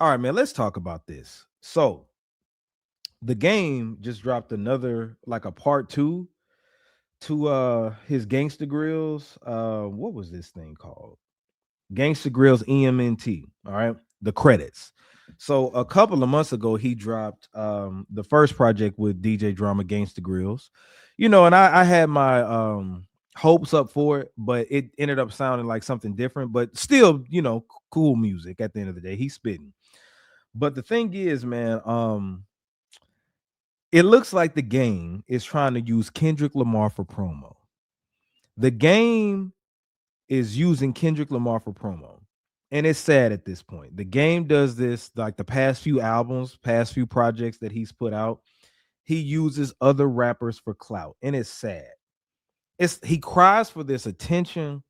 All right, man, let's talk about this. So the game just dropped another like a part two to his Gangsta Grills. What was this thing called? Gangsta Grills e.m.n.t. All right, the credits. So a couple of months ago, he dropped the first project with DJ Drama, Gangsta Grills. And I had my hopes up for it, but it ended up sounding like something different. But still, cool music. At the end of the day, he's spitting. But the thing is, man, it looks like the game is trying to use Kendrick Lamar for promo. The game is using Kendrick Lamar for promo. And it's sad at this point. The game does this like the past few albums, past few projects that he's put out. He uses other rappers for clout, and it's sad. He cries for this attention,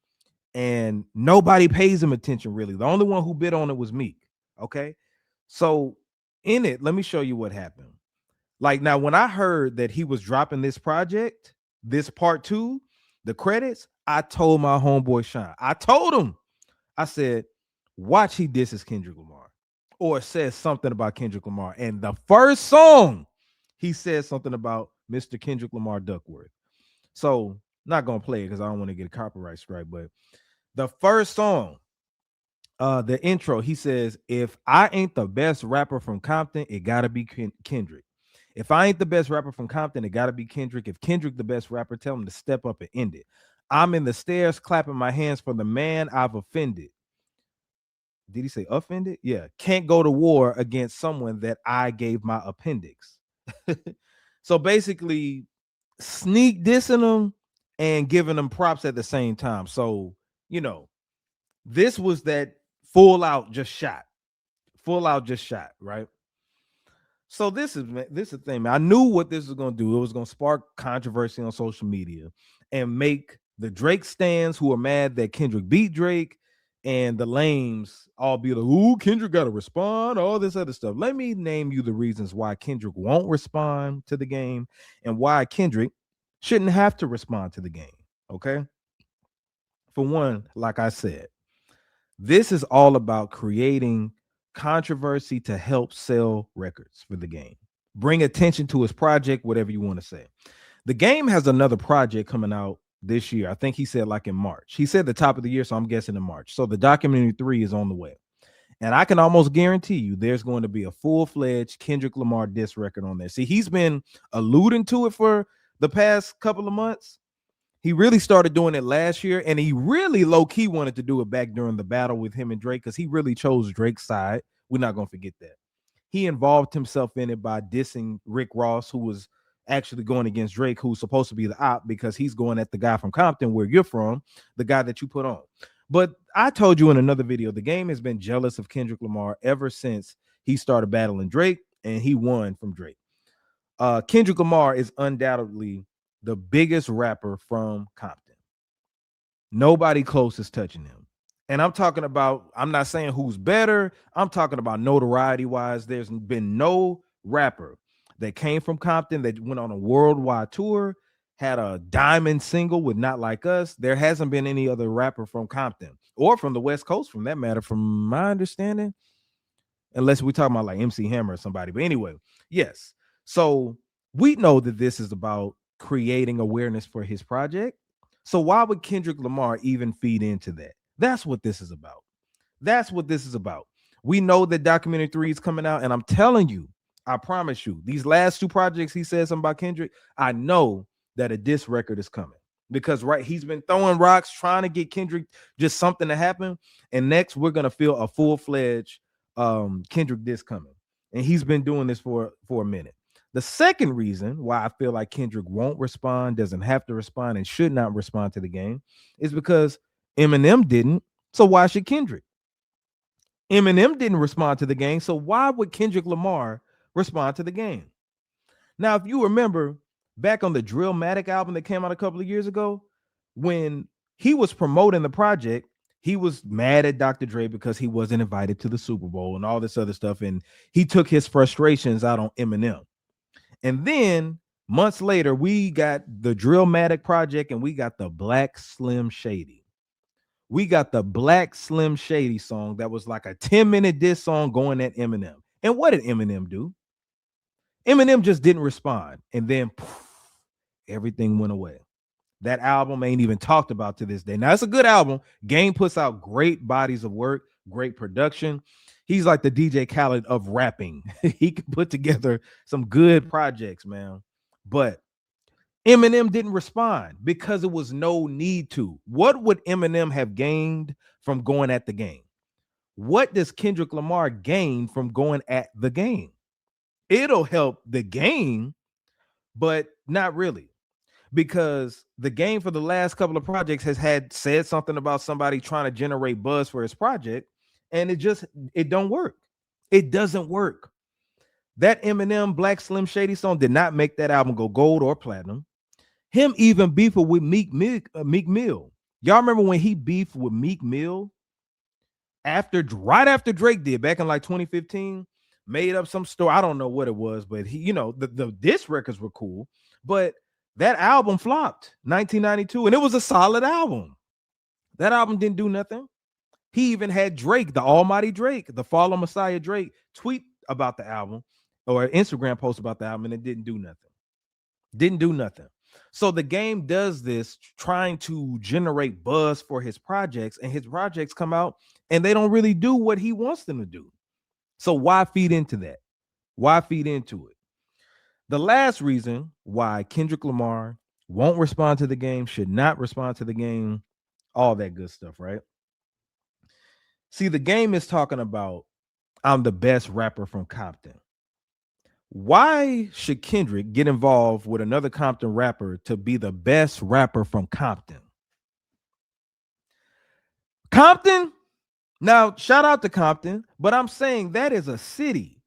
and nobody pays him attention really. The only one who bid on it was Meek. Okay. So in it, let me show you what happened. Like now, when I heard that he was dropping this project, this part two, the credits, I told my homeboy Sean, I told him, I said, watch he disses Kendrick Lamar or says something about Kendrick Lamar. And the first song, he says something about Mr. Kendrick Lamar Duckworth. So not gonna play it because I don't want to get a copyright strike, but the first song, the intro, he says, if I ain't the best rapper from Compton, it gotta be Kendrick. If I ain't the best rapper from Compton, it gotta be Kendrick. If Kendrick the best rapper, tell him to step up and end it. I'm in the stairs clapping my hands for the man I've offended. Did he say offended? Yeah. Can't go to war against someone that I gave my appendix. So basically, sneak dissing them and giving them props at the same time. So, this was that full out just shot. Full out just shot, right? So this is the thing, man. I knew what this was gonna do. It was gonna spark controversy on social media and make the Drake stands who are mad that Kendrick beat Drake and the lames all be like, "Ooh, Kendrick got to respond," all this other stuff. Let me name you the reasons why Kendrick won't respond to the game and why Kendrick shouldn't have to respond to the game. Okay. For one, like I said, this is all about creating controversy to help sell records for the game. Bring attention to his project, whatever you want to say. The game has another project coming out this year. I think he said like in March. He said the top of the year, so I'm guessing in March. So the documentary 3 is on the way. And I can almost guarantee you there's going to be a full-fledged Kendrick Lamar diss record on there. See, he's been alluding to it for the past couple of months. He really started doing it last year, and he really low-key wanted to do it back during the battle with him and Drake because he really chose Drake's side. We're not going to forget that. He involved himself in it by dissing Rick Ross, who was actually going against Drake, who's supposed to be the op because he's going at the guy from Compton, where you're from, the guy that you put on. But I told you in another video, the game has been jealous of Kendrick Lamar ever since he started battling Drake, and he won from Drake. Kendrick Lamar is undoubtedly the biggest rapper from Compton. Nobody close is touching him. And I'm talking about, I'm not saying who's better. I'm talking about notoriety wise. There's been no rapper that came from Compton that went on a worldwide tour, had a diamond single with Not Like Us. There hasn't been any other rapper from Compton or from the West Coast, from that matter, from my understanding, unless we're talking about like MC Hammer or somebody. But anyway, yes. So we know that this is about creating awareness for his project. So why would Kendrick Lamar even feed into that? That's what this is about. That's what this is about. We know that documentary 3 is coming out, and I'm telling you, I promise you, these last two projects he said something about Kendrick, I know that a diss record is coming because he's been throwing rocks trying to get Kendrick just something to happen, and next we're gonna feel a full-fledged Kendrick diss coming, and he's been doing this for a minute. The second reason why I feel like Kendrick won't respond, doesn't have to respond, and should not respond to the game is because Eminem didn't. So why should Kendrick? Eminem didn't respond to the game. So why would Kendrick Lamar respond to the game? Now, if you remember back on the Drillmatic album that came out a couple of years ago, when he was promoting the project, he was mad at Dr. Dre because he wasn't invited to the Super Bowl and all this other stuff. And he took his frustrations out on Eminem. And then months later, we got the Drillmatic project and we got the Black Slim Shady. we got the Black Slim Shady song that was like a 10-minute diss song going at Eminem. And what did Eminem do? Eminem just didn't respond. And then poof, everything went away. That album ain't even talked about to this day. Now, it's a good album. Game puts out great bodies of work, great production. He's like the DJ Khaled of rapping. He can put together some good projects, man. But Eminem didn't respond because it was no need to. What would Eminem have gained from going at the game? What does Kendrick Lamar gain from going at the game? It'll help the game, but not really, because the game for the last couple of projects has had said something about somebody trying to generate buzz for his project, and it don't work. It doesn't work. That Eminem Black Slim Shady song did not make that album go gold or platinum. Him even beefing with Meek Mill. Y'all remember when he beefed with Meek Mill right after Drake did back in like 2015? Made up some story. I don't know what it was, but he, the diss records were cool, but that album flopped 1992, and it was a solid album. That album didn't do nothing. He even had Drake, the almighty Drake, the fallen Messiah Drake, tweet about the album or Instagram post about the album, and it didn't do nothing. Didn't do nothing. So the game does this trying to generate buzz for his projects, and his projects come out and they don't really do what he wants them to do. So why feed into that? Why feed into it? The last reason why Kendrick Lamar won't respond to the game, should not respond to the game, all that good stuff, right? See, the game is talking about, I'm the best rapper from Compton. Why should Kendrick get involved with another Compton rapper to be the best rapper from Compton? Compton? Now, shout out to Compton, but I'm saying that is a city.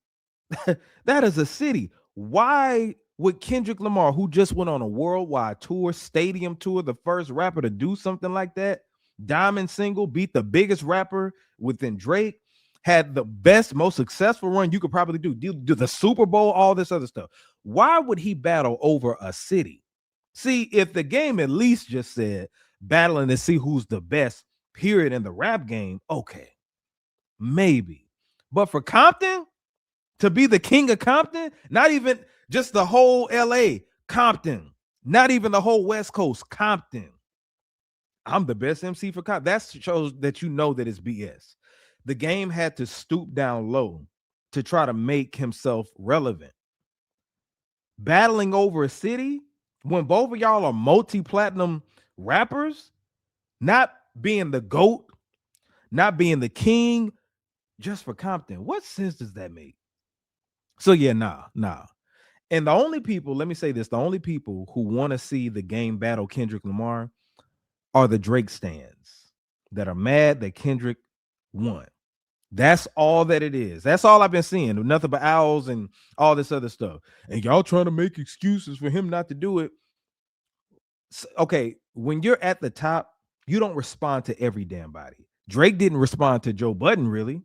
That is a city. Why would Kendrick Lamar, who just went on a worldwide tour, stadium tour, the first rapper to do something like that, diamond single, beat the biggest rapper within Drake, had the best, most successful run you could probably do the Super Bowl, all this other stuff. Why would he battle over a city? See, if the game at least just said battling to see who's the best, period, in the rap game, okay, maybe. But for Compton, to be the king of Compton, not even just the whole LA, Compton, not even the whole West Coast, Compton. I'm the best MC for Compton. That shows that you know that it's BS. The game had to stoop down low to try to make himself relevant. Battling over a city when both of y'all are multi-platinum rappers, not being the GOAT, not being the king, just for Compton. What sense does that make? So yeah, nah. And the only people, let me say this, the only people who want to see the game battle Kendrick Lamar are the Drake stans that are mad that Kendrick won. That's all that it is. That's all I've been seeing. Nothing but owls and all this other stuff. And y'all trying to make excuses for him not to do it. Okay, when you're at the top, you don't respond to every damn body. Drake didn't respond to Joe Budden, really.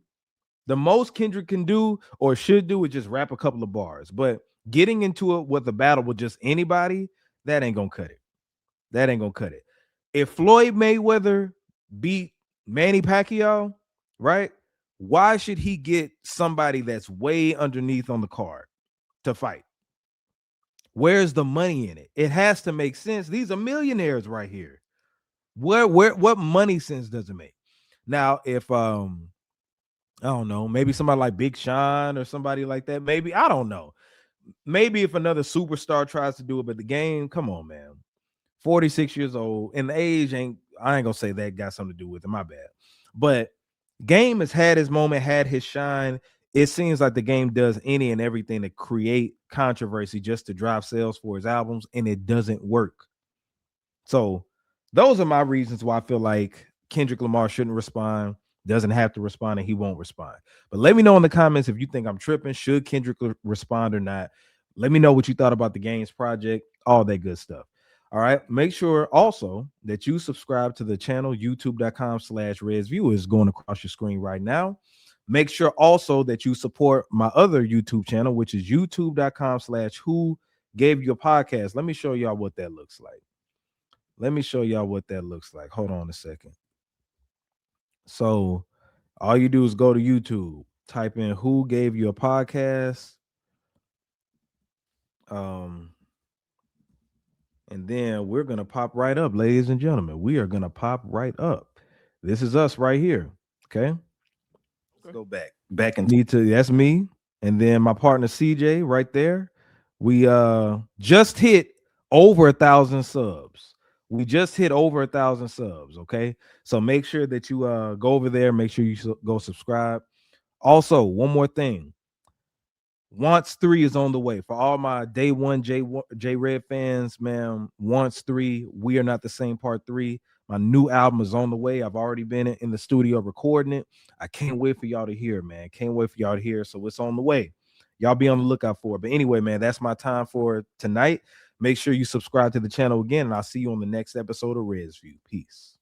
The most Kendrick can do or should do is just rap a couple of bars. But getting into it with a battle with just anybody, that ain't gonna cut it. That ain't gonna cut it. If Floyd Mayweather beat Manny Pacquiao, right? Why should he get somebody that's way underneath on the card to fight? Where's the money in it? It has to make sense. These are millionaires right here. What money sense does it make? Now, if I don't know, maybe somebody like Big Sean or somebody like that, maybe, I don't know. Maybe if another superstar tries to do it, but the game, come on, man. 46 years old, and the age I ain't gonna say that got something to do with it, my bad. But game has had his moment, had his shine. It seems like the game does any and everything to create controversy just to drive sales for his albums, and it doesn't work. So those are my reasons why I feel like Kendrick Lamar shouldn't respond, doesn't have to respond, and he won't respond. But let me know in the comments if you think I'm tripping. Should Kendrick respond or not? Let me know what you thought about the Games project, all that good stuff. All right. Make sure also that you subscribe to the channel, youtube.com/RezView is going across your screen right now. Make sure also that you support my other YouTube channel, which is youtube.com/Who Gave You a Podcast. Let me show y'all what that looks like. Hold on a second. So all you do is go to YouTube, type in "Who Gave You a Podcast," and then we're gonna pop right up, ladies and gentlemen. We are gonna pop right up. This is us right here. Okay. Let's go back and need to. That's me, and then my partner CJ right there. We just hit over 1,000 subs. We just hit over 1,000 subs. Okay, so make sure that you go over there. Make sure you go subscribe. Also, one more thing. Wants 3 is on the way. For all my day one J Red fans, man, Wants 3, We Are Not the Same Part 3. My new album is on the way. I've already been in the studio recording it. I can't wait for y'all to hear, man. Can't wait for y'all to hear. So it's on the way. Y'all be on the lookout for it. But anyway, man, that's my time for tonight. Make sure you subscribe to the channel again, and I'll see you on the next episode of Red's View. Peace.